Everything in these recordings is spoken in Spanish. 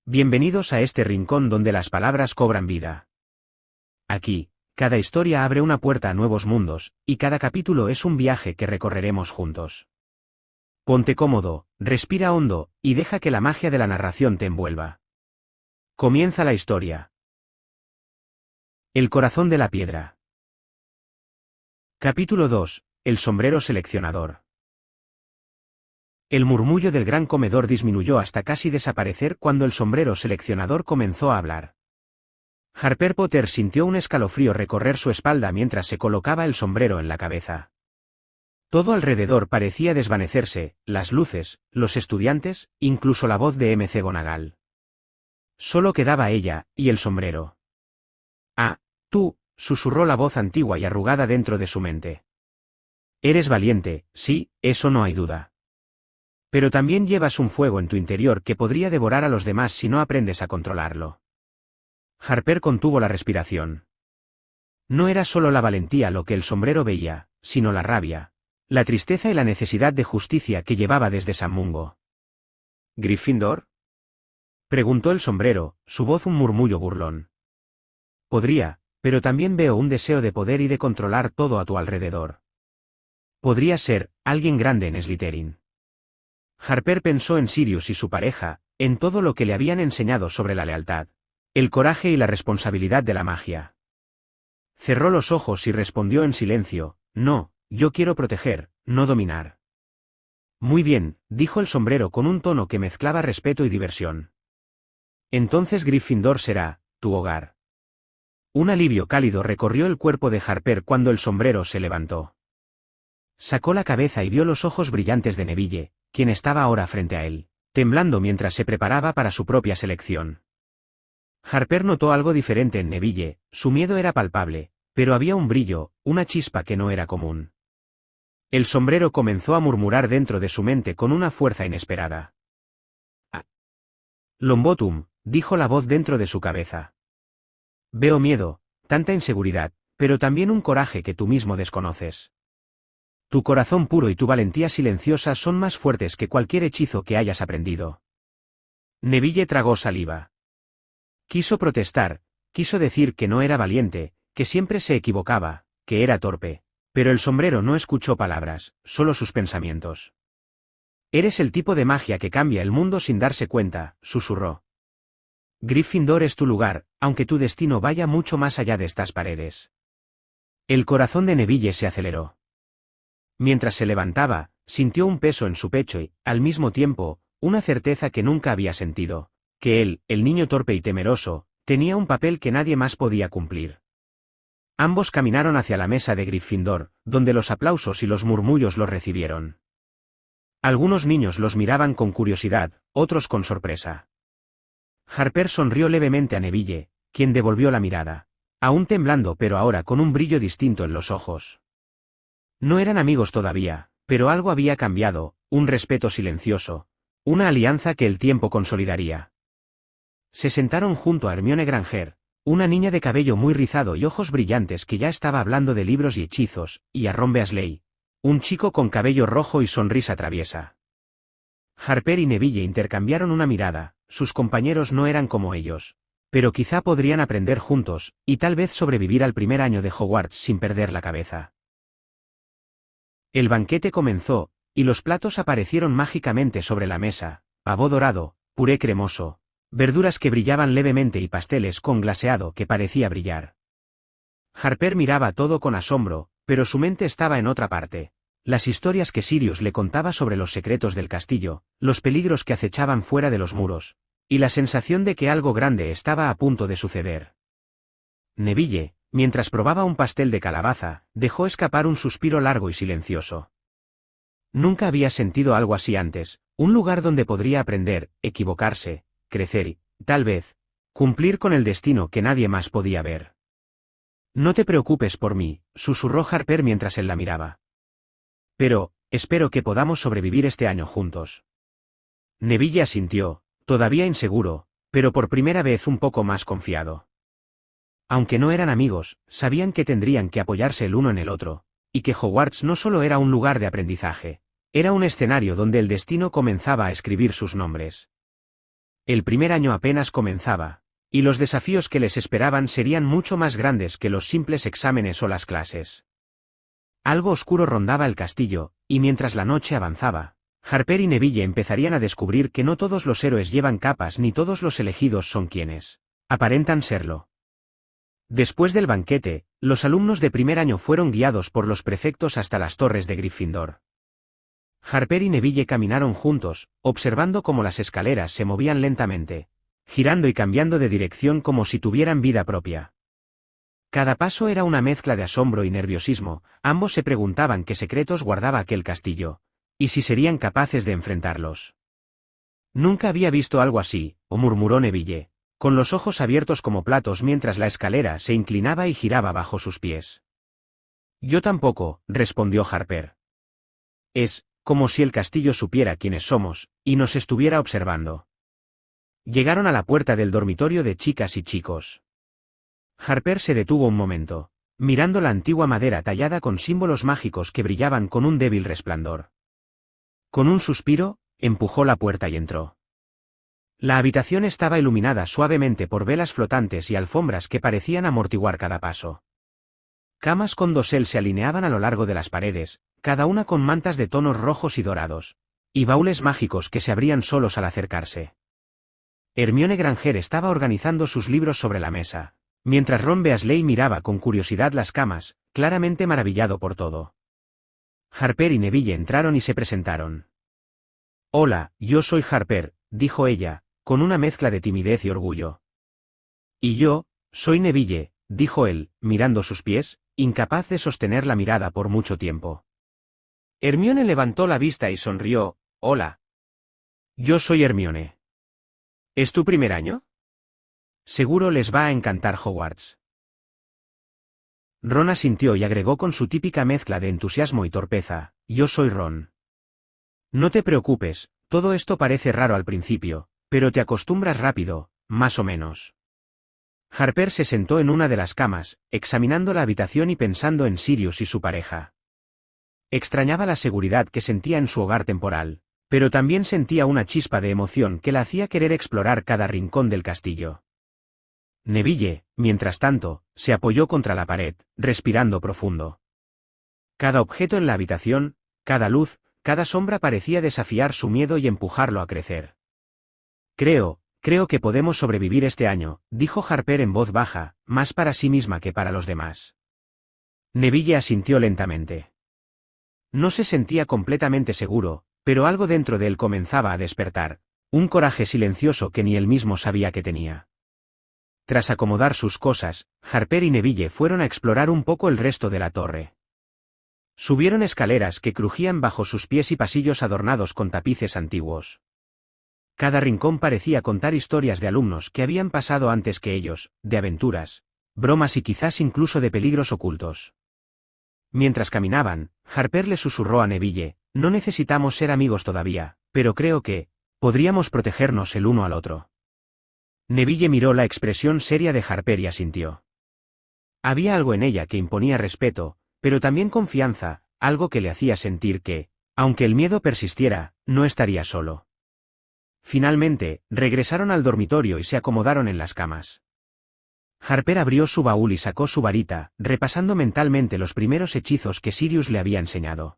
Bienvenidos a este rincón donde las palabras cobran vida. Aquí, cada historia abre una puerta a nuevos mundos, y cada capítulo es un viaje que recorreremos juntos. Ponte cómodo, respira hondo, y deja que la magia de la narración te envuelva. Comienza la historia. El corazón de la piedra. Capítulo 2. El sombrero seleccionador. El murmullo del gran comedor disminuyó hasta casi desaparecer cuando el sombrero seleccionador comenzó a hablar. Harper Potter sintió un escalofrío recorrer su espalda mientras se colocaba el sombrero en la cabeza. Todo alrededor parecía desvanecerse, las luces, los estudiantes, incluso la voz de McGonagall. Solo quedaba ella, y el sombrero. «Ah, tú», susurró la voz antigua y arrugada dentro de su mente. «Eres valiente, sí, eso no hay duda. Pero también llevas un fuego en tu interior que podría devorar a los demás si no aprendes a controlarlo». Harper contuvo la respiración. No era solo la valentía lo que el sombrero veía, sino la rabia, la tristeza y la necesidad de justicia que llevaba desde San Mungo. «¿Gryffindor?», preguntó el sombrero, su voz un murmullo burlón. «Podría, pero también veo un deseo de poder y de controlar todo a tu alrededor. Podría ser alguien grande en Slytherin». Harper pensó en Sirius y su pareja, en todo lo que le habían enseñado sobre la lealtad, el coraje y la responsabilidad de la magia. Cerró los ojos y respondió en silencio: «No, yo quiero proteger, no dominar». «Muy bien», dijo el sombrero con un tono que mezclaba respeto y diversión. «Entonces Gryffindor será tu hogar». Un alivio cálido recorrió el cuerpo de Harper cuando el sombrero se levantó. Sacó la cabeza y vio los ojos brillantes de Neville, quien estaba ahora frente a él, temblando mientras se preparaba para su propia selección. Harper notó algo diferente en Neville, su miedo era palpable, pero había un brillo, una chispa que no era común. El sombrero comenzó a murmurar dentro de su mente con una fuerza inesperada. «Ah. Longbottom», dijo la voz dentro de su cabeza. «Veo miedo, tanta inseguridad, pero también un coraje que tú mismo desconoces. Tu corazón puro y tu valentía silenciosa son más fuertes que cualquier hechizo que hayas aprendido». Neville tragó saliva. Quiso protestar, quiso decir que no era valiente, que siempre se equivocaba, que era torpe, pero el sombrero no escuchó palabras, solo sus pensamientos. «Eres el tipo de magia que cambia el mundo sin darse cuenta», susurró. «Gryffindor es tu lugar, aunque tu destino vaya mucho más allá de estas paredes». El corazón de Neville se aceleró. Mientras se levantaba, sintió un peso en su pecho y, al mismo tiempo, una certeza que nunca había sentido, que él, el niño torpe y temeroso, tenía un papel que nadie más podía cumplir. Ambos caminaron hacia la mesa de Gryffindor, donde los aplausos y los murmullos los recibieron. Algunos niños los miraban con curiosidad, otros con sorpresa. Harper sonrió levemente a Neville, quien devolvió la mirada, aún temblando pero ahora con un brillo distinto en los ojos. No eran amigos todavía, pero algo había cambiado, un respeto silencioso, una alianza que el tiempo consolidaría. Se sentaron junto a Hermione Granger, una niña de cabello muy rizado y ojos brillantes que ya estaba hablando de libros y hechizos, y a Ron Weasley, un chico con cabello rojo y sonrisa traviesa. Harper y Neville intercambiaron una mirada, sus compañeros no eran como ellos, pero quizá podrían aprender juntos, y tal vez sobrevivir al primer año de Hogwarts sin perder la cabeza. El banquete comenzó, y los platos aparecieron mágicamente sobre la mesa: pavo dorado, puré cremoso, verduras que brillaban levemente y pasteles con glaseado que parecía brillar. Harper miraba todo con asombro, pero su mente estaba en otra parte. Las historias que Sirius le contaba sobre los secretos del castillo, los peligros que acechaban fuera de los muros, y la sensación de que algo grande estaba a punto de suceder. Neville, mientras probaba un pastel de calabaza, dejó escapar un suspiro largo y silencioso. Nunca había sentido algo así antes, un lugar donde podría aprender, equivocarse, crecer y, tal vez, cumplir con el destino que nadie más podía ver. «No te preocupes por mí», susurró Harper mientras él la miraba. «Pero, espero que podamos sobrevivir este año juntos». Neville asintió, todavía inseguro, pero por primera vez un poco más confiado. Aunque no eran amigos, sabían que tendrían que apoyarse el uno en el otro, y que Hogwarts no solo era un lugar de aprendizaje, era un escenario donde el destino comenzaba a escribir sus nombres. El primer año apenas comenzaba, y los desafíos que les esperaban serían mucho más grandes que los simples exámenes o las clases. Algo oscuro rondaba el castillo, y mientras la noche avanzaba, Harper y Neville empezarían a descubrir que no todos los héroes llevan capas ni todos los elegidos son quienes aparentan serlo. Después del banquete, los alumnos de primer año fueron guiados por los prefectos hasta las torres de Gryffindor. Harper y Neville caminaron juntos, observando cómo las escaleras se movían lentamente, girando y cambiando de dirección como si tuvieran vida propia. Cada paso era una mezcla de asombro y nerviosismo, ambos se preguntaban qué secretos guardaba aquel castillo, y si serían capaces de enfrentarlos. Nunca había visto algo así, murmuró Neville, con los ojos abiertos como platos mientras la escalera se inclinaba y giraba bajo sus pies. Yo tampoco, respondió Harper. Es como si el castillo supiera quiénes somos, y nos estuviera observando. Llegaron a la puerta del dormitorio de chicas y chicos. Harper se detuvo un momento, mirando la antigua madera tallada con símbolos mágicos que brillaban con un débil resplandor. Con un suspiro, empujó la puerta y entró. La habitación estaba iluminada suavemente por velas flotantes y alfombras que parecían amortiguar cada paso. Camas con dosel se alineaban a lo largo de las paredes, cada una con mantas de tonos rojos y dorados, y baúles mágicos que se abrían solos al acercarse. Hermione Granger estaba organizando sus libros sobre la mesa, mientras Ron Weasley miraba con curiosidad las camas, claramente maravillado por todo. Harper y Neville entraron y se presentaron. Hola, yo soy Harper, dijo ella, con una mezcla de timidez y orgullo. Y yo, soy Neville, dijo él, mirando sus pies, incapaz de sostener la mirada por mucho tiempo. Hermione levantó la vista y sonrió. Hola. Yo soy Hermione. ¿Es tu primer año? Seguro les va a encantar Hogwarts. Ron asintió y agregó con su típica mezcla de entusiasmo y torpeza, yo soy Ron. No te preocupes, todo esto parece raro al principio, pero te acostumbras rápido, más o menos. Harper se sentó en una de las camas, examinando la habitación y pensando en Sirius y su pareja. Extrañaba la seguridad que sentía en su hogar temporal, pero también sentía una chispa de emoción que la hacía querer explorar cada rincón del castillo. Neville, mientras tanto, se apoyó contra la pared, respirando profundo. Cada objeto en la habitación, cada luz, cada sombra parecía desafiar su miedo y empujarlo a crecer. Creo que podemos sobrevivir este año, dijo Harper en voz baja, más para sí misma que para los demás. Neville asintió lentamente. No se sentía completamente seguro, pero algo dentro de él comenzaba a despertar, un coraje silencioso que ni él mismo sabía que tenía. Tras acomodar sus cosas, Harper y Neville fueron a explorar un poco el resto de la torre. Subieron escaleras que crujían bajo sus pies y pasillos adornados con tapices antiguos. Cada rincón parecía contar historias de alumnos que habían pasado antes que ellos, de aventuras, bromas y quizás incluso de peligros ocultos. Mientras caminaban, Harper le susurró a Neville, no necesitamos ser amigos todavía, pero creo que podríamos protegernos el uno al otro. Neville miró la expresión seria de Harper y asintió. Había algo en ella que imponía respeto, pero también confianza, algo que le hacía sentir que, aunque el miedo persistiera, no estaría solo. Finalmente, regresaron al dormitorio y se acomodaron en las camas. Harper abrió su baúl y sacó su varita, repasando mentalmente los primeros hechizos que Sirius le había enseñado.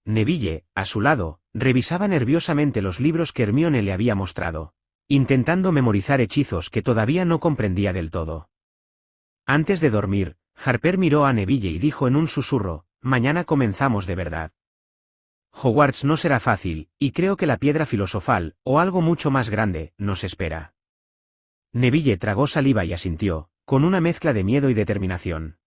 Neville, a su lado, revisaba nerviosamente los libros que Hermione le había mostrado, intentando memorizar hechizos que todavía no comprendía del todo. Antes de dormir, Harper miró a Neville y dijo en un susurro, mañana comenzamos de verdad. Hogwarts no será fácil, y creo que la piedra filosofal, o algo mucho más grande, nos espera. Neville tragó saliva y asintió, con una mezcla de miedo y determinación.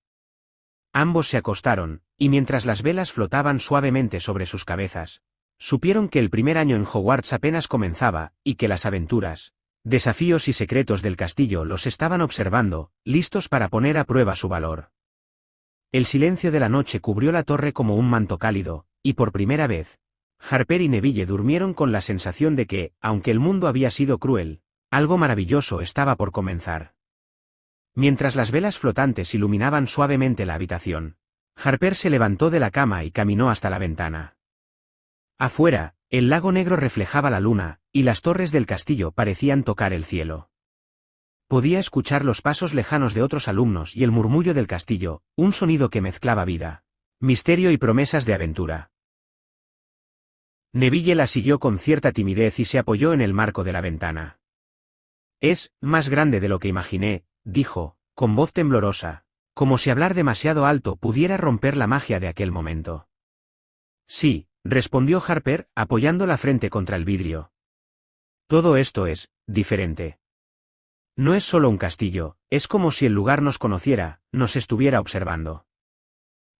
Ambos se acostaron, y mientras las velas flotaban suavemente sobre sus cabezas, supieron que el primer año en Hogwarts apenas comenzaba, y que las aventuras, desafíos y secretos del castillo los estaban observando, listos para poner a prueba su valor. El silencio de la noche cubrió la torre como un manto cálido, y por primera vez, Harper y Neville durmieron con la sensación de que, aunque el mundo había sido cruel, algo maravilloso estaba por comenzar. Mientras las velas flotantes iluminaban suavemente la habitación, Harper se levantó de la cama y caminó hasta la ventana. Afuera, el lago negro reflejaba la luna, y las torres del castillo parecían tocar el cielo. Podía escuchar los pasos lejanos de otros alumnos y el murmullo del castillo, un sonido que mezclaba vida, misterio y promesas de aventura. Neville la siguió con cierta timidez y se apoyó en el marco de la ventana. «Es más grande de lo que imaginé», dijo, con voz temblorosa, como si hablar demasiado alto pudiera romper la magia de aquel momento. «Sí», respondió Harper, apoyando la frente contra el vidrio. «Todo esto es diferente. No es solo un castillo, es como si el lugar nos conociera, nos estuviera observando».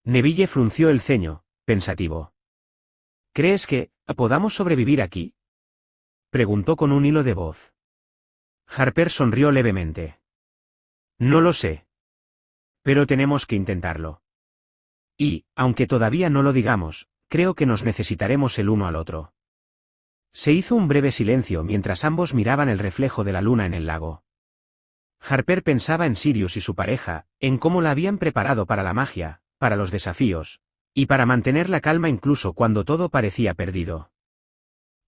Neville frunció el ceño, pensativo. «¿Crees que podamos sobrevivir aquí?», preguntó con un hilo de voz. Harper sonrió levemente. «No lo sé. Pero tenemos que intentarlo. Y, aunque todavía no lo digamos, creo que nos necesitaremos el uno al otro». Se hizo un breve silencio mientras ambos miraban el reflejo de la luna en el lago. Harper pensaba en Sirius y su pareja, en cómo la habían preparado para la magia, para los desafíos, y para mantener la calma incluso cuando todo parecía perdido.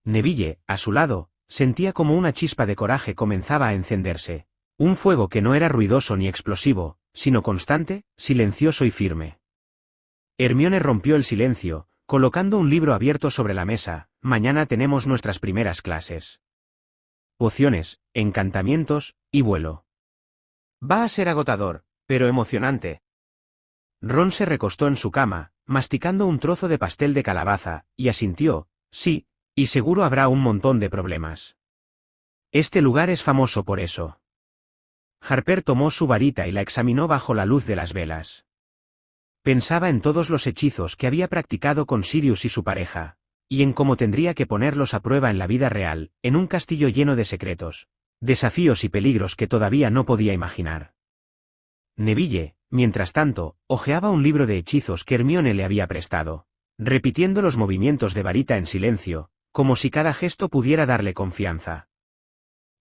Neville, a su lado, sentía como una chispa de coraje comenzaba a encenderse, un fuego que no era ruidoso ni explosivo, sino constante, silencioso y firme. Hermione rompió el silencio, colocando un libro abierto sobre la mesa. «Mañana tenemos nuestras primeras clases. Pociones, encantamientos, y vuelo. Va a ser agotador, pero emocionante». Ron se recostó en su cama, masticando un trozo de pastel de calabaza, y asintió, «Sí, y seguro habrá un montón de problemas. Este lugar es famoso por eso». Harper tomó su varita y la examinó bajo la luz de las velas. Pensaba en todos los hechizos que había practicado con Sirius y su pareja, y en cómo tendría que ponerlos a prueba en la vida real, en un castillo lleno de secretos, desafíos y peligros que todavía no podía imaginar. Neville, mientras tanto, hojeaba un libro de hechizos que Hermione le había prestado, repitiendo los movimientos de varita en silencio, como si cada gesto pudiera darle confianza.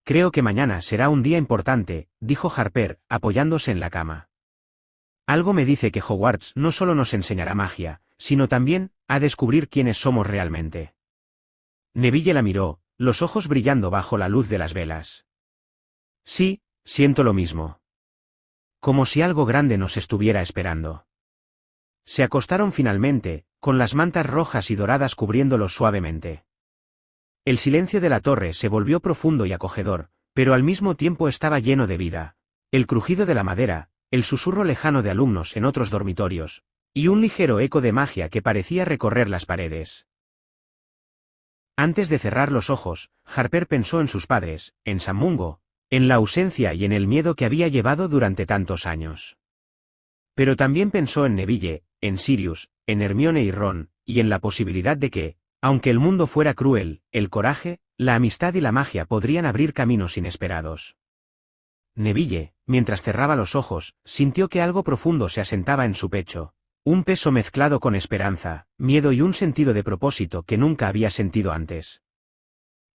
«Creo que mañana será un día importante», dijo Harper, apoyándose en la cama. «Algo me dice que Hogwarts no solo nos enseñará magia, sino también a descubrir quiénes somos realmente». Neville la miró, los ojos brillando bajo la luz de las velas. «Sí, siento lo mismo. Como si algo grande nos estuviera esperando». Se acostaron finalmente, con las mantas rojas y doradas cubriéndolos suavemente. El silencio de la torre se volvió profundo y acogedor, pero al mismo tiempo estaba lleno de vida. El crujido de la madera, el susurro lejano de alumnos en otros dormitorios, y un ligero eco de magia que parecía recorrer las paredes. Antes de cerrar los ojos, Harper pensó en sus padres, en Sam Mungo, en la ausencia y en el miedo que había llevado durante tantos años. Pero también pensó en Neville, en Sirius, en Hermione y Ron, y en la posibilidad de que, aunque el mundo fuera cruel, el coraje, la amistad y la magia podrían abrir caminos inesperados. Neville, mientras cerraba los ojos, sintió que algo profundo se asentaba en su pecho, un peso mezclado con esperanza, miedo y un sentido de propósito que nunca había sentido antes.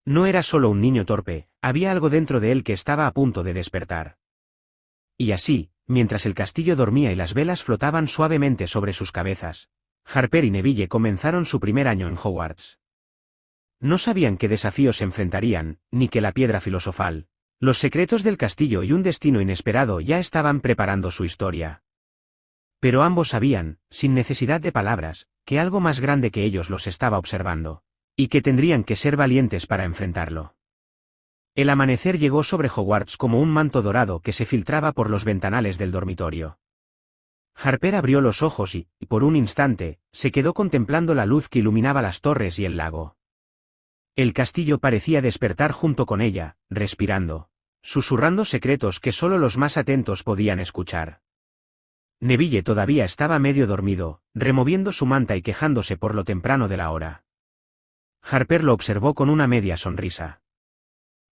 No era solo un niño torpe, había algo dentro de él que estaba a punto de despertar. Y así, mientras el castillo dormía y las velas flotaban suavemente sobre sus cabezas, Harper y Neville comenzaron su primer año en Hogwarts. No sabían qué desafíos se enfrentarían, ni que la piedra filosofal, los secretos del castillo y un destino inesperado ya estaban preparando su historia. Pero ambos sabían, sin necesidad de palabras, que algo más grande que ellos los estaba observando, y que tendrían que ser valientes para enfrentarlo. El amanecer llegó sobre Hogwarts como un manto dorado que se filtraba por los ventanales del dormitorio. Harper abrió los ojos y, por un instante, se quedó contemplando la luz que iluminaba las torres y el lago. El castillo parecía despertar junto con ella, respirando, susurrando secretos que solo los más atentos podían escuchar. Neville todavía estaba medio dormido, removiendo su manta y quejándose por lo temprano de la hora. Harper lo observó con una media sonrisa.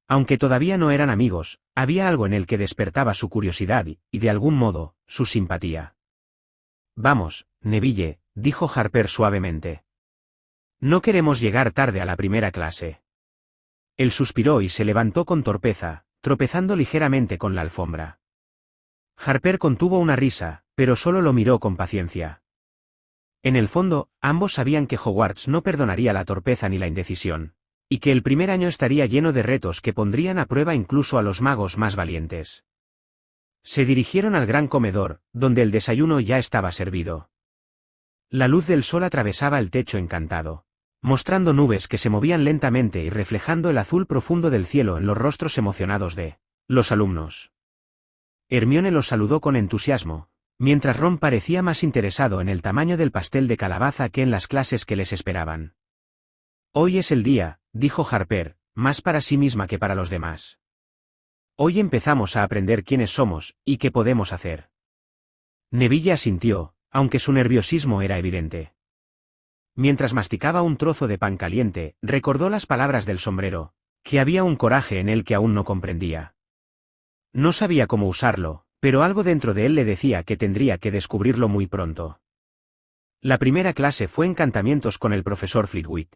Aunque todavía no eran amigos, había algo en él que despertaba su curiosidad y, de algún modo, su simpatía. «Vamos, Neville», dijo Harper suavemente. «No queremos llegar tarde a la primera clase». Él suspiró y se levantó con torpeza, tropezando ligeramente con la alfombra. Harper contuvo una risa, pero solo lo miró con paciencia. En el fondo, ambos sabían que Hogwarts no perdonaría la torpeza ni la indecisión. y que el primer año estaría lleno de retos que pondrían a prueba incluso a los magos más valientes. Se dirigieron al gran comedor, donde el desayuno ya estaba servido. La luz del sol atravesaba el techo encantado, mostrando nubes que se movían lentamente y reflejando el azul profundo del cielo en los rostros emocionados de los alumnos. Hermione los saludó con entusiasmo, mientras Ron parecía más interesado en el tamaño del pastel de calabaza que en las clases que les esperaban. Hoy es el día, dijo Harper, más para sí misma que para los demás. Hoy empezamos a aprender quiénes somos y qué podemos hacer. Neville asintió, aunque su nerviosismo era evidente. Mientras masticaba un trozo de pan caliente, recordó las palabras del sombrero, que había un coraje en él que aún no comprendía. No sabía cómo usarlo, pero algo dentro de él le decía que tendría que descubrirlo muy pronto. La primera clase fue encantamientos con el profesor Flitwick.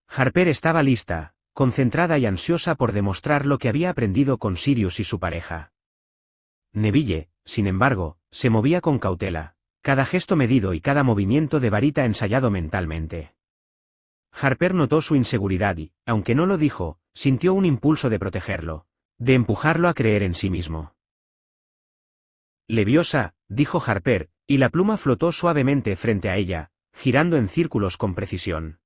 Harper estaba lista, concentrada y ansiosa por demostrar lo que había aprendido con Sirius y su pareja. Neville, sin embargo, se movía con cautela, cada gesto medido y cada movimiento de varita ensayado mentalmente. Harper notó su inseguridad y, aunque no lo dijo, sintió un impulso de protegerlo, de empujarlo a creer en sí mismo. Leviosa, dijo Harper, y la pluma flotó suavemente frente a ella, girando en círculos con precisión.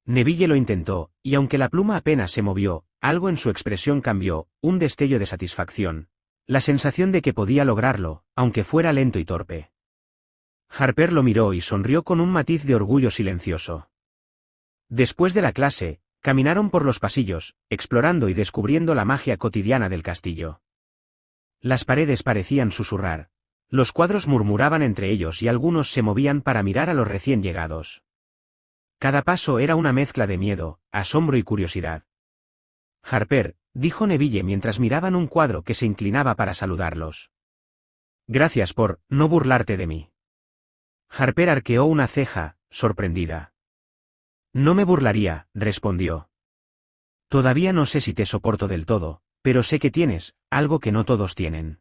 Neville lo intentó, y aunque la pluma apenas se movió, algo en su expresión cambió, un destello de satisfacción, la sensación de que podía lograrlo, aunque fuera lento y torpe. Harper lo miró y sonrió con un matiz de orgullo silencioso. Después de la clase, caminaron por los pasillos, explorando y descubriendo la magia cotidiana del castillo. Las paredes parecían susurrar, los cuadros murmuraban entre ellos y algunos se movían para mirar a los recién llegados. Cada paso era una mezcla de miedo, asombro y curiosidad. Harper, dijo Neville mientras miraban un cuadro que se inclinaba para saludarlos. Gracias por no burlarte de mí. Harper arqueó una ceja, sorprendida. No me burlaría, respondió. Todavía no sé si te soporto del todo, pero sé que tienes algo que no todos tienen.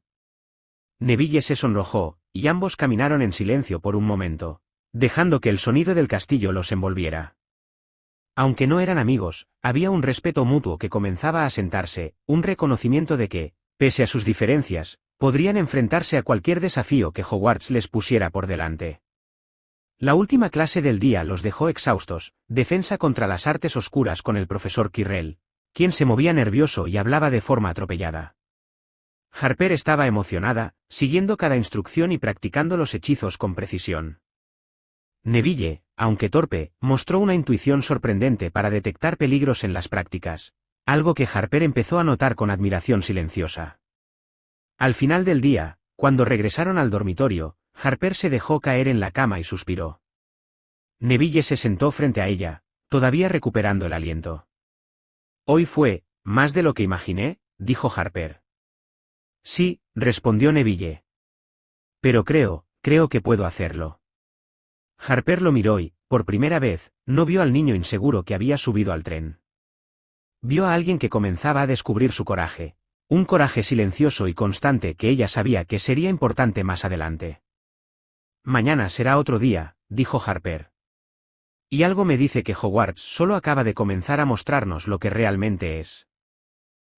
Neville se sonrojó, y ambos caminaron en silencio por un momento, dejando que el sonido del castillo los envolviera. Aunque no eran amigos, había un respeto mutuo que comenzaba a asentarse, un reconocimiento de que, pese a sus diferencias, podrían enfrentarse a cualquier desafío que Hogwarts les pusiera por delante. La última clase del día los dejó exhaustos, defensa contra las artes oscuras con el profesor Quirrell, quien se movía nervioso y hablaba de forma atropellada. Harper estaba emocionada, siguiendo cada instrucción y practicando los hechizos con precisión. Neville, aunque torpe, mostró una intuición sorprendente para detectar peligros en las prácticas, algo que Harper empezó a notar con admiración silenciosa. Al final del día, cuando regresaron al dormitorio, Harper se dejó caer en la cama y suspiró. Neville se sentó frente a ella, todavía recuperando el aliento. Hoy fue, más de lo que imaginé, dijo Harper. Sí, respondió Neville. Pero creo que puedo hacerlo. Harper lo miró y, por primera vez, no vio al niño inseguro que había subido al tren. Vio a alguien que comenzaba a descubrir su coraje, un coraje silencioso y constante que ella sabía que sería importante más adelante. Mañana será otro día, dijo Harper. Y algo me dice que Hogwarts solo acaba de comenzar a mostrarnos lo que realmente es.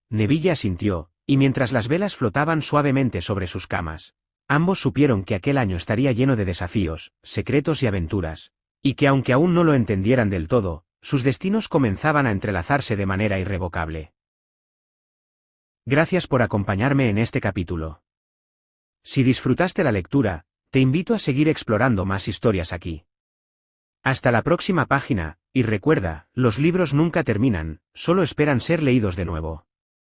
Neville asintió, y mientras las velas flotaban suavemente sobre sus camas, ambos supieron que aquel año estaría lleno de desafíos, secretos y aventuras, y que aunque aún no lo entendieran del todo, sus destinos comenzaban a entrelazarse de manera irrevocable. Gracias por acompañarme en este capítulo. Si disfrutaste la lectura, te invito a seguir explorando más historias aquí. Hasta la próxima página, y recuerda, los libros nunca terminan, solo esperan ser leídos de nuevo.